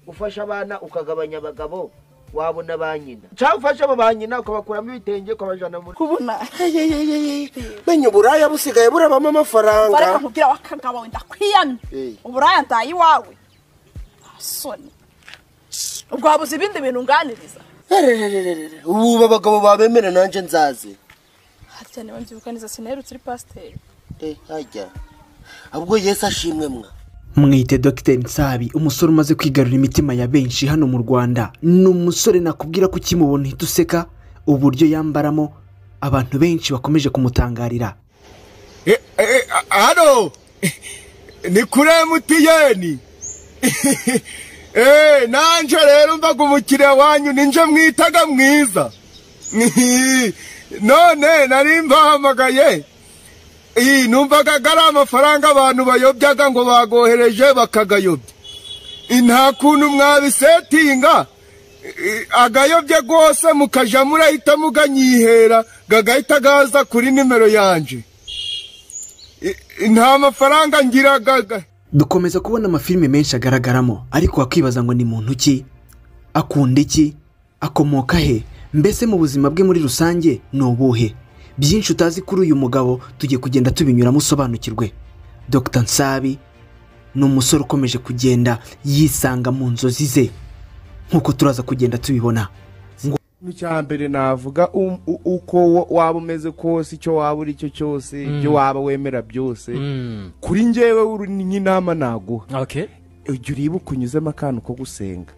ufasha abana ukagabanya abagabo wabona banyina cyangwa ufasha abo banyina ukabakuramo ibitenge ukabajana muri kubona menye uburaya busigaye burabamo amafaranga bareka kugira wakagabo wenda kwiyana uburaya ndayi wawe soni ubwo wabuze ibindi bintu nganiriza ubu abagabo babemera nanje nzaze cyane banzibukaniza sinerutse uri pasteur hajya ahubwo Yesu ashimwe mwa mwite Dr NSABI umusore umaze kwigarura imitima ya benshi hano mu Rwanda n'umusore nakubwira ko kimubona hituseka uburyo yambaramo abantu benshi bakomeje kumutangarira hano ni kure mutiyeni nanje rero mbaga umukiriya wanyu ninje mwitaga mwiza none nari mbahamagaye numvaga ari amafaranga abantu bayobyaga ngo bagohereje bakagayobya nta kuntu mwabisetinga agayobye rwose mukaja murahita muganyihera gagahita gaza kuri nimero yanje nta mafaranga ngiragaga. Dukomeza kubona amafilme menshi agaragaramo ariko wakibaza ngo ni muntu ki akunda iki akomoka he mbese mu buzima bwe muri rusange no buhe byinshi utazi kuri uyu mugabo tugiye kugenda tubinyuramo usobanukirwe. Dr NSABI ni umusore ukomeje kugenda yisanga mu nzozi ze nkuko turaza kugenda tubibona. Mucyambere navuga uko waba umeze kose icyo waba uri cyo cyose ibyo waba wemera byose kuri njyewe uri n'inama naguha. Okay. Ujye uribuka unyuzemo akantu ko gusenga.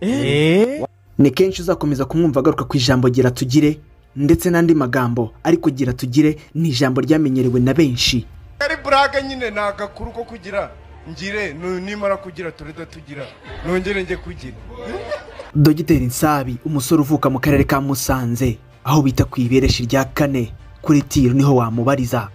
Ni kenshi uzakomeza kumwumva agaruka ku ijambo gira tugire ndetse n'andi magambo ariko gira tugire ni ijambo ryamenyerewe na benshi. Ari braga nyine nagakuru ko kugira ngire nimara kugira tureda tugira nongere nge kugira. Dr NSABI umusore uvuka mu karere ka Musanze aho bita ku ibereshi rya kane kuri tiro niho wamubariza.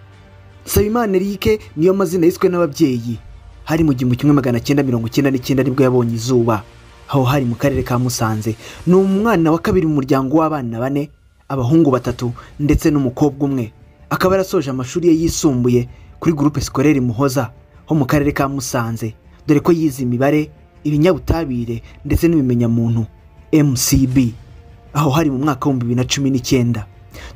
Nsabimana Eric niyo mazina yiswe n'ababyeyi hari mu 1999 nibwo yabonye izuba aho hari mu karere ka Musanze. Ni umwana wa kabiri mu muryango w'abana bane abahungu batatu ndetse n'umukobwa umwe. Akaba yarasoje amashuri ye yisumbuye kuri groupe scolaire Muhoza ho mu karere ka Musanze dore ko yize imibare ibinyabutabire ndetse n'ibimenya muntu MCB aho hari mu mwaka wa 2019.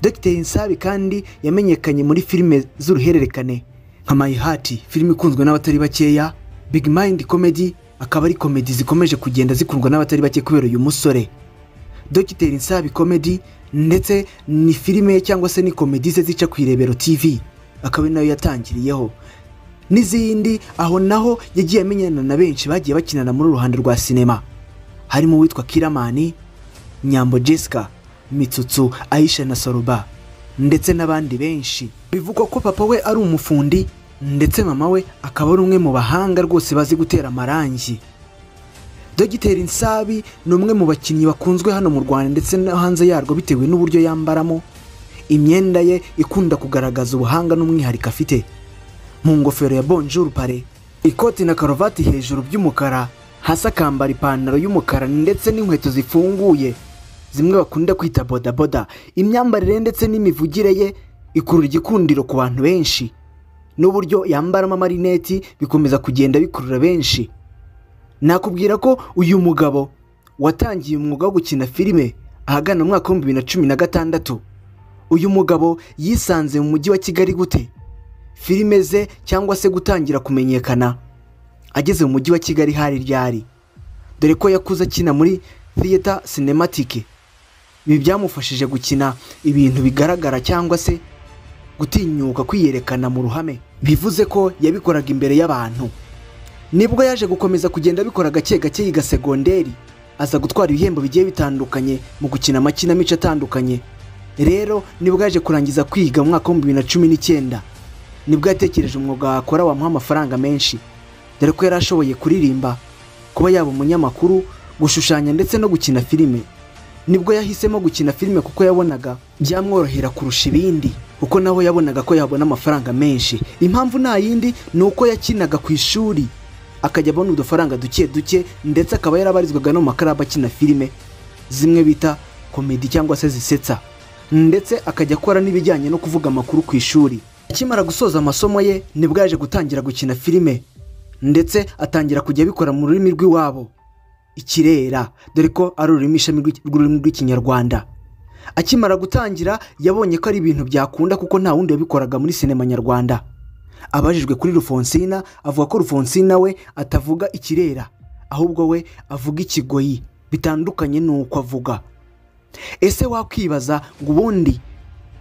Dr NSABI kandi yamenyekanye muri filme z'uruhererekane nka My Heart, filime ikunzwe n'abatari bakeya, Big Mind Comedy akaba ari comedy zikomeje kugenda zikundwa n'abatari bake kubera uyu musore. Dr NSABI Comedy ndetse ni filime cyangwa se ni comedy ze zica ku Irebero TV akaba nayo yatangiriyeho n'izindi aho naho yagiye amenyana na benshi bagiye bakinana muri ruhande rwa sinema harimo witwa KillaMan, Nyambo Jessica, Mitsutsu, Aisha na Soroba ndetse n'abandi benshi. Bivugwa ko papa we ari umufundi ndetse mama we akaba ari umwe mu bahanga rwose bazi gutera amarangi. Dr NSABI ni umwe mu bakinnyi bakunzwe hano mu Rwanda ndetse no hanze yarwo bitewe n'uburyo yambaramo imyenda ye ikunda kugaragaza ubuhanga n'umwihariko afite. Mu ngofero ya bonjour pare, ikoti na karuvati hejuru by'umukara, hasi akambara ipantaro y'umukara ndetse n'inkweto zifunguye zimwe bakunda kwita boda boda. Imyambarire ndetse n'imivugire ye ikurura igikundiro ku bantu benshi n'uburyo yambaramo amarineti bikomeza kugenda bikurura benshi. Nakubwira ko uyu mugabo watangiye umwuga wo gukina filime ahagana mu mwaka wa 2016. Uyu mugabo yisanze mu mujyi wa Kigali gute filime ze cyangwa se gutangira kumenyekana ageze mu mujyi wa Kigali hari ryari dore ko yakuze akina muri theater cinematic. Ibi byamufashije gukina ibintu bigaragara cyangwa se gutinyuka kwiyerekana mu ruhame bivuze ko yabikoraga imbere y'abantu. Nibwo yaje gukomeza kugenda bikora gake gake yiga segonderi aza gutwara ibihembo bigiye bitandukanye mu gukina amakinamico atandukanye. Rero nibwo yaje kurangiza kwiga mu mwaka wa 2019 nibwo yatekereje umwuga akora wamuha amafaranga menshi dore ko yarashoboye kuririmba, kuba yaba umunyamakuru, gushushanya ndetse no gukina filime. Nibwo yahisemo gukina filime kuko yabonaga byamworohera kurusha ibindi kuko naho yabonaga ko yabona amafaranga menshi. Impamvu nta yindi nuko yakinaga ku ishuri akajya abona udufaranga duke duke ndetse akaba yarabarizwaga no mu makaraba akina filime zimwe bita comedy cyangwa se zisetsa ndetse akajya akora n'ibijyanye no kuvuga amakuru ku ishuri. Akimara gusoza amasomo ye nibwo yaje gutangira gukina filime ndetse atangira kujya bikora mu rurimi rw'iwabo ikirera, dore ko ari ururimi ishami rw'ururimi rw'ikinyarwanda. Akimara gutangira yabonye ko ari ibintu byakunda kuko nta wundi yabikoraga muri sinema nyarwanda. Abajijwe kuri Rufonsina avuga ko Rufonsina we atavuga ikirera, ahubwo we avuga ikigoyi, bitandukanye nuko avuga. Ese wakwibaza ngo ubundi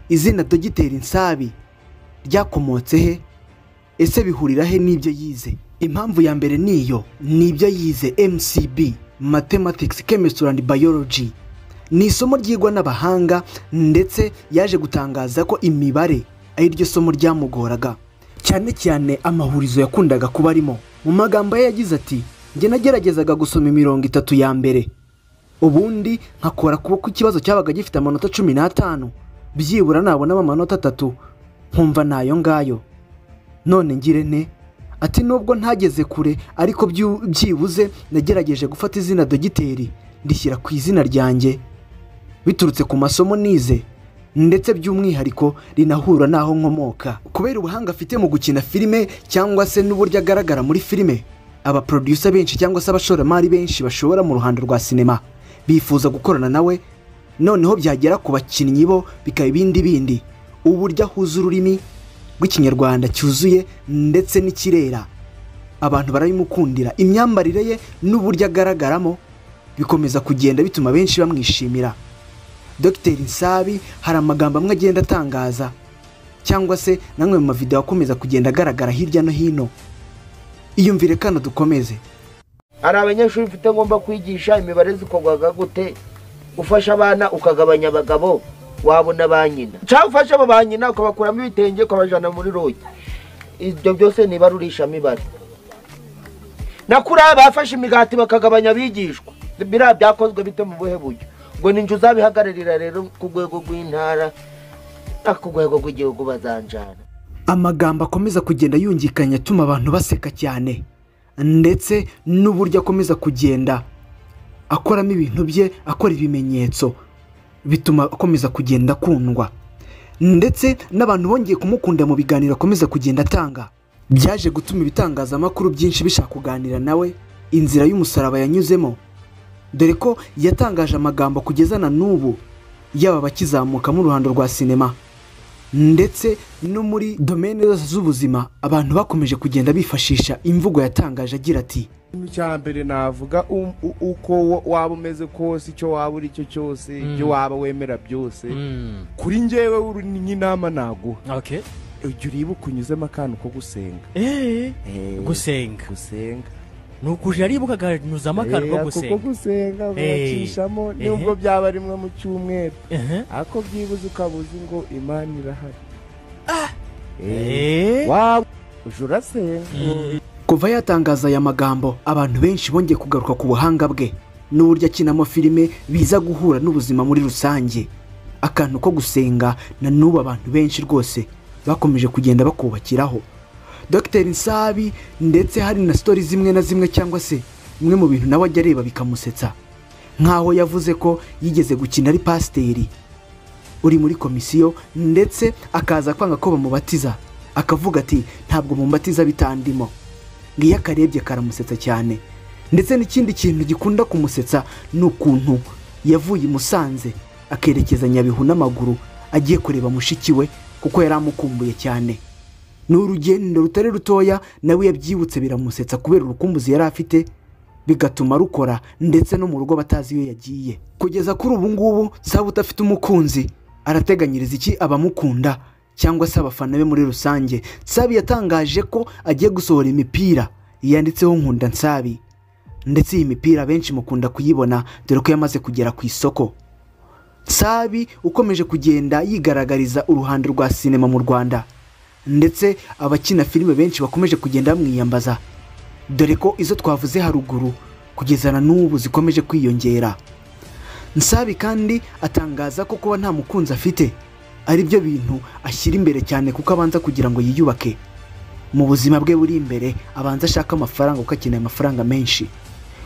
izina Dogiteri Nsabi ryakomotse he? Ese bihurira he n'ibyo yize? Impamvu ya mbere niyo nibyo yize MCB, Mathematics, Chemistry and Biology. Ni isomo ryigwa n'abahanga ndetse yaje gutangaza ko imibare ari ryo somo ryamugoraga cyane cyane amahurizo yakundaga kuba arimo. Mu magambo ye yagize ati, njye nageragezaga gusoma 30 ya mbere, ubundi nkakora kuko ikibazo cyabaga gifite amanota 15, byibura nabona amanota 3 nkumva nayo ngayo. None ngire ne ati nubwo ntageze kure ariko byibuze nagerageje gufata izina Dogiteri ndishyira ku izina ryanjye biturutse ku masomo nize ndetse by'umwihariko rinahura naho nkomoka. Kubera ubuhanga afite mu gukina filme cyangwa se n'uburyo agaragara muri filme, aba producer benshi cyangwa se abashoramari benshi bashobora mu ruhando rwa sinema bifuza gukorana nawe, noneho byagera ku bakinnyi bo bikaba ibindi uburyo ahuza ururimi rw'ikinyarwanda cyuzuye ndetse n'ikirera. Abantu barabimukundira, imyambarire ye n'uburyo agaragaramo bikomeza kugenda bituma benshi bamwishimira. Dr Nsabi hari amagambo amwe agenda atangaza cyangwa se namwe mu mavideo akomeza kugenda agaragara hirya no hino. Iyumvire kano dukomeze. Ari abanyeshuri mfite ngomba kwigisha imibare zikorwaga gute, ufasha abana ukagabanya abagabo wabona banyina, cyangwa ufasha abo banyina ukabakuramo ibitenge ukabajana muri rogi. Ibyo byose niba rurisha mibare. Nakura bafashe imigati bakagabanya abigishwa. Bira byakozwe bite mu buhe buryo? Ngo ninjye uzabihagararira rero ku rwego rw'intara ku rwego rw'igihugu bazanjana. Amagambo akomeza kugenda yungikanya atuma abantu baseka cyane, ndetse n'uburyo akomeza kugenda akoramo ibintu bye, akora ibimenyetso bituma akomeza kugenda kundwa, ndetse n'abantu bongeye kumukunda mu biganiro akomeza kugenda atanga. Byaje gutuma ibitangazamakuru byinshi bishaka kuganira nawe inzira y'umusaraba yanyuzemo, dore ko yatangaje amagambo kugeza na n'ubu yaba bakizamuka mu ruhando rwa sinema ndetse no muri domaine z'ubuzima. Abantu bakomeje kugenda bifashisha imvugo yatangaje agira ati, cya mbere navuga uko waba umeze kose, icyo waba uri cyo cyose, ibyo waba wemera byose, kuri njyewe uri nk'inama naguha. Okay. Ujya uribuka unyuzemo akantu ko gusenga. Gusenga nukuje aribuka ganyuzamo akantu ko gusenga. Kuko gusenga bakishamo nubwo byaba rimwe mu cyumweru, ako byibuze ukabuze ngo Imana irahari. Wow, ujura senga. Kuva yatangaza aya magambo, abantu benshi bongeye kugaruka ku buhanga bwe n'uburyo akinamo filime biza guhura n'ubuzima muri rusange. Akantu ko gusenga na n'ubu abantu benshi rwose bakomeje kugenda bakubakiraho. Dr Nsabi ndetse hari na story zimwe na zimwe cyangwa se imwe mu bintu nawe ajya areba bikamusetsa, nkaho yavuze ko yigeze gukina ari pasiteri uri muri komisiyo ndetse akaza kwanga ko bamubatiza, akavuga ati ntabwo mumbatiza bitandimo. Ngiye akarebye karamusetsa cyane. Ndetse n'ikindi kintu gikunda kumusetsa n'ukuntu yavuye Musanze akerekeza Nyabihu n'amaguru agiye kureba mushiki we kuko yaramukumbuye cyane. N'urugendo rutare rutoya nawe yabyibutse biramusetsa kubera urukumbuzi yari afite, bigatuma rukora ndetse no mu rugo batazi iyo yagiye. Kugeza kuri ubu ngubu Nsabi udafite umukunzi arateganyiriza iki abamukunda cyangwa se abafana be muri rusange? Nsabi yatangaje ko agiye gusohora imipira yanditseho nkunda Nsabi, ndetse iyi mipira benshi mukunda kuyibona dore ko yamaze kugera ku isoko. Nsabi ukomeje kugenda yigaragariza uruhando rwa sinema mu Rwanda, ndetse abakina filime benshi bakomeje kugenda bamwiyambaza, dore ko izo twavuze haruguru kugeza na n'ubu zikomeje kwiyongera. Nsabi kandi atangaza ko kuba nta mukunzi afite ari byo bintu ashyira imbere cyane, kuko abanza kugira ngo yiyubake mu buzima bwe buri imbere, abanza ashaka amafaranga kuko akeneye amafaranga menshi.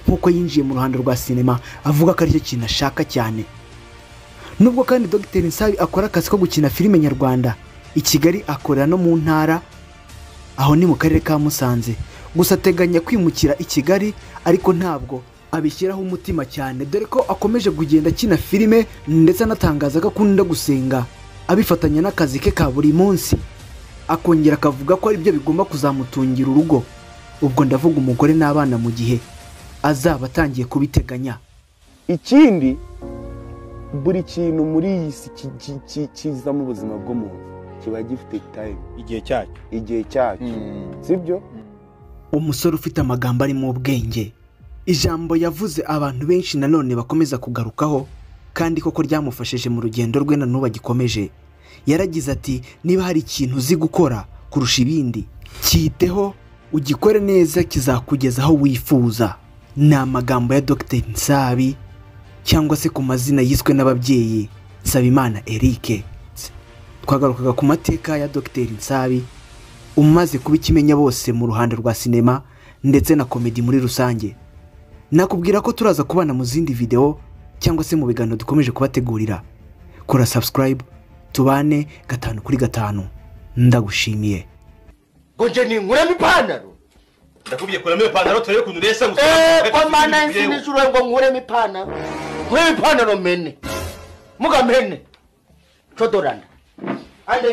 Nkuko yinjiye mu ruhando rwa sinema avuga ko aricyo kintu ashaka cyane. Nubwo kandi Dr Nsabi akora akazi ko gukina filime nyarwanda, i Kigali akorera no mu ntara, aho ni mu karere ka Musanze. Gusa ateganya kwimukira i Kigali, ariko ntabwo abishyiraho umutima cyane dore ko akomeje kugenda akina filime ndetse anatangaza ko akunda gusenga abifatanya n'akazi ke ka buri munsi akongera akavuga ko ari byo bigomba kuzamutungira urugo ubwo ndavuga umugore n'abana mu gihe azaba atangiye kubiteganya. Ikindi buri kintu muri iyi si kiza mu buzima bw'umuntu kiba gifite time igihe cyacyo sibyo. Umusore ufite amagambo ari mu bwenge, ijambo yavuze abantu benshi nanone bakomeza kugarukaho kandi koko ryamufashije mu rugendo rwe na n'ubu agikomeje. Yaragize ati niba hari ikintu uzi gukora kurusha ibindi cyiteho ugikore neza kizakugeza aho wifuza. Ni amagambo ya Dr NSABI cyangwa se ku mazina yiswe n'ababyeyi Nsabimana Eric. Twagarukaga ku mateka ya Dr NSABI umaze kuba ikimenya bose mu ruhando rwa sinema ndetse na komedi muri rusange. Nakubwira ko turaza kubana mu zindi video cyangwa se mu biganiro dukomeje kubategurira. Kora subscribe tubane 5 kuri 5. Ndagushimiye. Gonje ni nguramo ipantaro. Ndakubwiye kuramo ipantaro turebe kuntu resa gusa. Ko mana insinishuro ngo nguremo ipantaro. Nguremo ipantaro mene. Muga mene. Chodorana. Ande